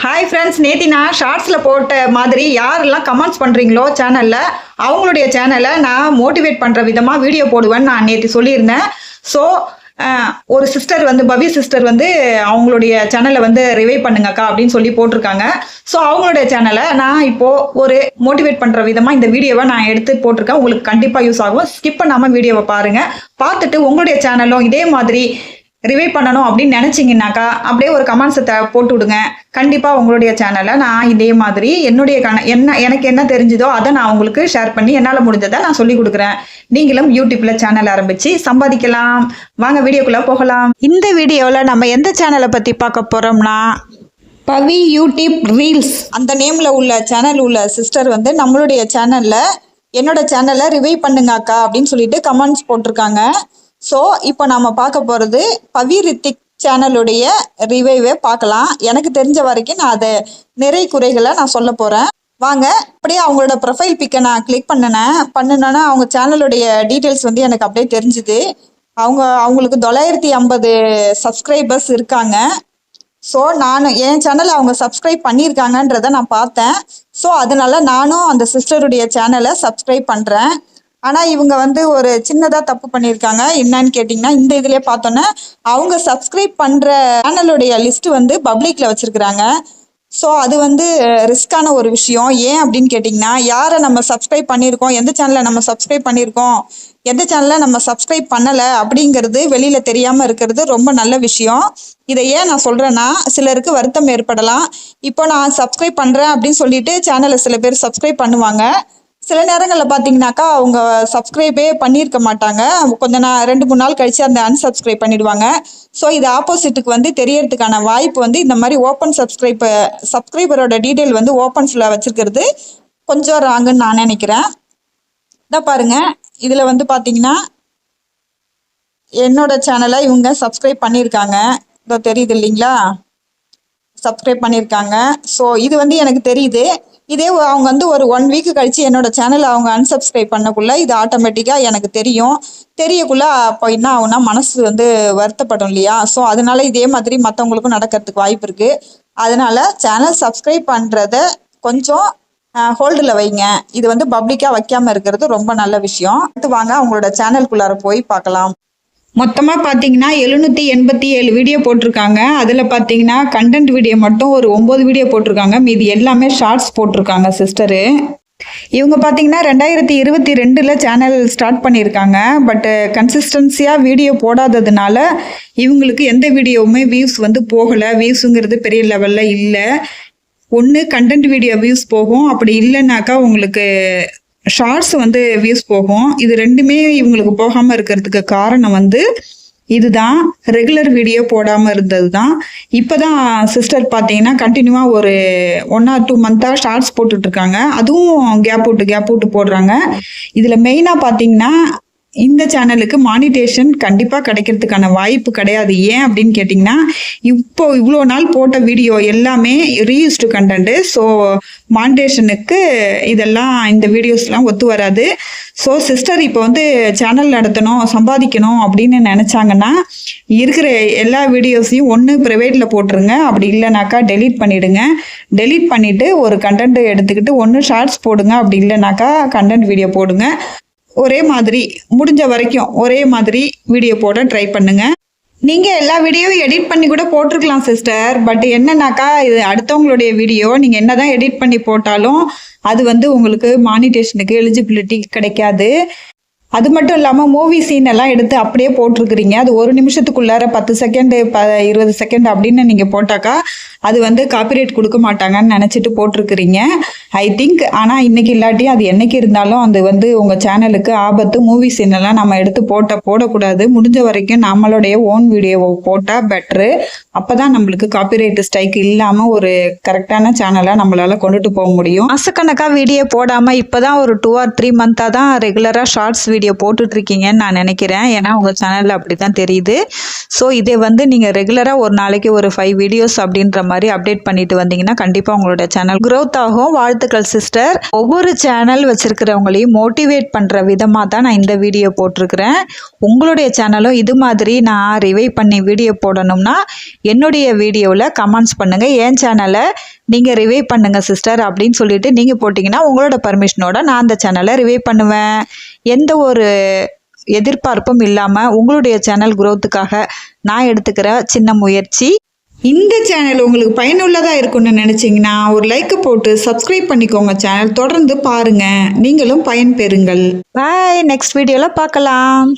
Hi friends, நேத்தி நான் ஷார்ட்ஸில் போட்ட மாதிரி யாரெல்லாம் கமெண்ட்ஸ் பண்ணுறீங்களோ சேனலில் அவங்களுடைய சேனலை நான் மோட்டிவேட் பண்ணுற விதமாக வீடியோ போடுவேன்னு நான் நேற்று சொல்லியிருந்தேன். ஸோ ஒரு சிஸ்டர் வந்து பவி சிஸ்டர் வந்து அவங்களுடைய சேனலை வந்து ரிவைவ் பண்ணுங்கக்கா அப்படின்னு சொல்லி போட்டிருக்காங்க. ஸோ அவங்களுடைய சேனலை நான் இப்போது ஒரு மோட்டிவேட் பண்ணுற விதமாக இந்த வீடியோவை நான் எடுத்து போட்டிருக்கேன். உங்களுக்கு கண்டிப்பாக யூஸ் ஆகும். ஸ்கிப் பண்ணாமல் வீடியோவை பாருங்கள். பார்த்துட்டு உங்களுடைய சேனலும் இதே மாதிரி ரிவைவ் பண்ணணும் அப்படின்னு நினச்சிங்கனாக்கா அப்படியே ஒரு கமெண்ட்ஸை போட்டு விடுங்க. கண்டிப்பாக உங்களுடைய சேனலை நான் இதே மாதிரி என்னுடைய எனக்கு என்ன தெரிஞ்சதோ அதை நான் உங்களுக்கு ஷேர் பண்ணி என்னால் முடிஞ்சதை நான் சொல்லி கொடுக்குறேன். நீங்களும் யூடியூப்பில் சேனல் ஆரம்பித்து சம்பாதிக்கலாம். வாங்க வீடியோக்குள்ளே போகலாம். இந்த வீடியோவில் நம்ம எந்த சேனலை பற்றி பார்க்க போகிறோம்னா பவி யூடியூப் ரீல்ஸ் அந்த நேமில் உள்ள சேனல் உள்ள சிஸ்டர் வந்து நம்மளுடைய சேனலில் என்னோட சேனலை ரிவைவ் பண்ணுங்க அக்கா அப்படின்னு சொல்லிட்டு கமெண்ட்ஸ் போட்டிருக்காங்க. ஸோ இப்போ நம்ம பார்க்க போகிறது பவி ரித்திக் சேனலுடைய ரிவைவை பார்க்கலாம். எனக்கு தெரிஞ்ச வரைக்கும் நான் அதை நிறை குறைகளை நான் சொல்ல போகிறேன். வாங்க. அப்படியே அவங்களோட ப்ரொஃபைல் பிக்கை நான் கிளிக் பண்ணினோன்னா அவங்க சேனலுடைய டீட்டெயில்ஸ் வந்து எனக்கு அப்படியே தெரிஞ்சுது. அவங்களுக்கு 950 சப்ஸ்கிரைபர்ஸ் இருக்காங்க. ஸோ என் சேனலை அவங்க சப்ஸ்கிரைப் பண்ணியிருக்காங்கன்றதை நான் பார்த்தேன். ஸோ அதனால நானும் அந்த சிஸ்டருடைய சேனலை சப்ஸ்கிரைப் பண்ணுறேன். ஆனால் இவங்க வந்து ஒரு சின்னதாக தப்பு பண்ணியிருக்காங்க. என்னன்னு கேட்டிங்கன்னா, இந்த இதிலே பார்த்தோன்னே அவங்க சப்ஸ்கிரைப் பண்ணுற சேனலுடைய லிஸ்ட்டு வந்து பப்ளிக்கில் வச்சுருக்குறாங்க. ஸோ அது வந்து ரிஸ்க்கான ஒரு விஷயம். ஏன் அப்படின்னு கேட்டிங்கன்னா, யாரை நம்ம சப்ஸ்கிரைப் பண்ணியிருக்கோம், எந்த சேனலை நம்ம சப்ஸ்கிரைப் பண்ணியிருக்கோம், எந்த சேனலை நம்ம சப்ஸ்கிரைப் பண்ணலை அப்படிங்கிறது வெளியில் தெரியாமல் இருக்கிறது ரொம்ப நல்ல விஷயம். இதை ஏன் நான் சொல்கிறேன்னா, சிலருக்கு வருத்தம் ஏற்படலாம். இப்போ நான் சப்ஸ்கிரைப் பண்ணுறேன் அப்படின்னு சொல்லிட்டு சேனலை சில பேர் சப்ஸ்கிரைப் பண்ணுவாங்க. சில நேரங்களில் பார்த்தீங்கன்னாக்கா அவங்க சப்ஸ்கிரைபே பண்ணியிருக்க மாட்டாங்க. கொஞ்சம் 2-3 நாள் கழித்து அந்த அன்சப்ஸ்கிரைப் பண்ணிடுவாங்க. ஸோ இது ஆப்போசிட்டுக்கு வந்து தெரியறதுக்கான வாய்ப்பு வந்து இந்த மாதிரி ஓப்பன் சப்ஸ்கிரைபரோட டீட்டெயில் வந்து ஓப்பன்ஸில் வச்சுருக்கிறது கொஞ்சம் ராங்குன்னு நான் நினைக்கிறேன். இதான் பாருங்கள், இதில் வந்து பார்த்தீங்கன்னா என்னோட சேனலை இவங்க சப்ஸ்கிரைப் பண்ணியிருக்காங்க. இதோ தெரியுது இல்லைங்களா, சப்ஸ்கிரைப் பண்ணியிருக்காங்க. ஸோ இது வந்து எனக்கு தெரியுது. இதே அவங்க வந்து ஒரு 1 வீக் கழித்து என்னோட சேனலை அவங்க அன்சப்ஸ்கிரைப் பண்ணக்குள்ளே இது ஆட்டோமேட்டிக்காக எனக்கு தெரியக்குள்ளே அப்போ என்ன ஆகுனா மனசு வந்து வருத்தப்படும் இல்லையா. ஸோ அதனால இதே மாதிரி மற்றவங்களுக்கும் நடக்கிறதுக்கு வாய்ப்பு இருக்குது. அதனால சேனல் சப்ஸ்கிரைப் பண்ணுறத கொஞ்சம் ஹோல்டில் வைங்க. இது வந்து பப்ளிக்காக வைக்காமல் இருக்கிறது ரொம்ப நல்ல விஷயம். அடுத்து வாங்க அவங்களோட சேனலுக்குள்ளார போய் பார்க்கலாம். மொத்தமாக பார்த்தீங்கன்னா 787 வீடியோ போட்டிருக்காங்க. அதில் பார்த்தீங்கன்னா கண்டென்ட் வீடியோ மட்டும் ஒரு 9 வீடியோ போட்டிருக்காங்க. மீதி எல்லாமே ஷார்ட்ஸ் போட்டிருக்காங்க சிஸ்டரு. இவங்க பார்த்தீங்கன்னா 2022 சேனல் ஸ்டார்ட் பண்ணியிருக்காங்க. பட்டு கன்சிஸ்டன்சியாக வீடியோ போடாததுனால இவங்களுக்கு எந்த வீடியோவுமே வியூஸ் வந்து போகலை. வியூஸுங்கிறது பெரிய லெவலில் இல்லை. ஒன்று கண்டென்ட் வீடியோ வியூஸ் போகும், அப்படி இல்லைனாக்கா உங்களுக்கு ஷார்ட்ஸ் வந்து வியூஸ் போகும். இது ரெண்டுமே இவங்களுக்கு போகாமல் இருக்கிறதுக்கு காரணம் வந்து இதுதான், ரெகுலர் வீடியோ போடாமல் இருந்தது தான். இப்போ தான் சிஸ்டர் பார்த்தீங்கன்னா கண்டினியூவாக ஒரு 1 or 2 மந்த்தாக ஷார்ட்ஸ் போட்டுட்ருக்காங்க. அதுவும் கேப் விட்டு போடுறாங்க. இதில் மெயினாக பார்த்தீங்கன்னா இந்த சேனலுக்கு மானிட்டேஷன் கண்டிப்பாக கிடைக்கிறதுக்கான வாய்ப்பு கிடையாது. ஏன் அப்படின்னு கேட்டிங்கன்னா, இப்போ இவ்வளோ நாள் போட்ட வீடியோ எல்லாமே ரீயூஸ்டு கண்டென்ட்டு. ஸோ மானிட்டேஷனுக்கு இதெல்லாம் இந்த வீடியோஸ்லாம் ஒத்து வராது. ஸோ சிஸ்டர் இப்போ வந்து சேனல் நடத்தணும், சம்பாதிக்கணும் அப்படின்னு நினச்சாங்கன்னா இருக்கிற எல்லா வீடியோஸையும் ஒன்று ப்ரைவேட்டில் போட்டுருங்க. அப்படி இல்லைனாக்கா டெலீட் பண்ணிவிடுங்க. டெலீட் பண்ணிவிட்டு ஒரு கண்டென்ட் எடுத்துக்கிட்டு ஒன்று ஷார்ட்ஸ் போடுங்க, அப்படி இல்லைனாக்கா கண்டென்ட் வீடியோ போடுங்க. ஒரே மாதிரி முடிஞ்ச வரைக்கும் ஒரே மாதிரி வீடியோ போட ட்ரை பண்ணுங்க. நீங்கள் எல்லா வீடியோவும் எடிட் பண்ணி கூட போட்டிருக்கலாம் சிஸ்டர். பட் என்னன்னாக்கா இது அடுத்தவங்களுடைய வீடியோ, நீங்கள் என்ன தான் எடிட் பண்ணி போட்டாலும் அது வந்து உங்களுக்கு மானிட்டேஷனுக்கு எலிஜிபிலிட்டி கிடைக்காது. அது மட்டும் இல்லாமல் மூவி சீன் எல்லாம் எடுத்து அப்படியே போட்டிருக்கிறீங்க. அது 1 நிமிஷத்துக்குள்ளார 10 செகண்டு 20 செகண்ட் அப்படின்னு நீங்கள் போட்டாக்கா அது வந்து காப்பிரைட் கொடுக்க மாட்டாங்கன்னு நினச்சிட்டு போட்டிருக்கிறீங்க ஐ திங்க். ஆனால் இன்றைக்கி இல்லாட்டி அது என்றைக்கு இருந்தாலும் அது வந்து உங்கள் சேனலுக்கு ஆபத்து. மூவி சீன் எல்லாம் நம்ம எடுத்து போடக்கூடாது. முடிஞ்ச வரைக்கும் நம்மளுடைய ஓன் வீடியோவை போட்டால் பெட்ரு. அப்போ தான் நம்மளுக்கு காப்பிரைட் ஸ்ட்ரைக் இல்லாமல் ஒரு கரெக்டான சேனலை நம்மளால் கொண்டுட்டு போக முடியும். மாசக்கணக்காக வீடியோ போடாமல் இப்போ தான் ஒரு 2 or 3 மந்த்தாக தான் ரெகுலராக ஷார்ட்ஸ் வீடியோ போட்டுட்ருக்கீங்கன்னு நான் நினைக்கிறேன். ஏன்னா உங்கள் சேனலில் அப்படி தான் தெரியுது. ஸோ இதை வந்து நீங்கள் ரெகுலராக ஒரு நாளைக்கு ஒரு 5 வீடியோஸ் அப்படின்ற மாதிரி அப்டேட் பண்ணிட்டு வந்தீங்கன்னா கண்டிப்பாக உங்களோட சேனல் க்ரோத் ஆகும். வாழ்த்துக்கள் சிஸ்டர். ஒவ்வொரு சேனல் வச்சிருக்கிறவங்களையும் மோட்டிவேட் பண்ணுற விதமாக தான் நான் இந்த வீடியோ போட்டிருக்கிறேன். உங்களுடைய சேனலும் இது மாதிரி நான் ரிவைவ் பண்ணி வீடியோ போடணும்னா என்னுடைய வீடியோவில் கமெண்ட்ஸ் பண்ணுங்கள். என் சேனலை நீங்கள் ரிவைவ் பண்ணுங்கள் சிஸ்டர் அப்படின்னு சொல்லிட்டு நீங்கள் போட்டிங்கன்னா உங்களோட பர்மிஷனோட நான் அந்த சேனலை ரிவைவ் பண்ணுவேன். எந்த ஒரு எதிர்பார்ப்பும் இல்லாமல் உங்களுடைய சேனல் growthக்காக நான் எடுத்துக்கிற சின்ன முயற்சி. இந்த சேனல் உங்களுக்கு பயனுள்ளதாக இருக்கும்னு நினச்சிங்கன்னா ஒரு லைக்கை போட்டு சப்ஸ்கிரைப் பண்ணிக்கோங்க. சேனல் தொடர்ந்து பாருங்கள், நீங்களும் பயன்பெறுங்கள். பாய், நெக்ஸ்ட் வீடியோவில் பார்க்கலாம்.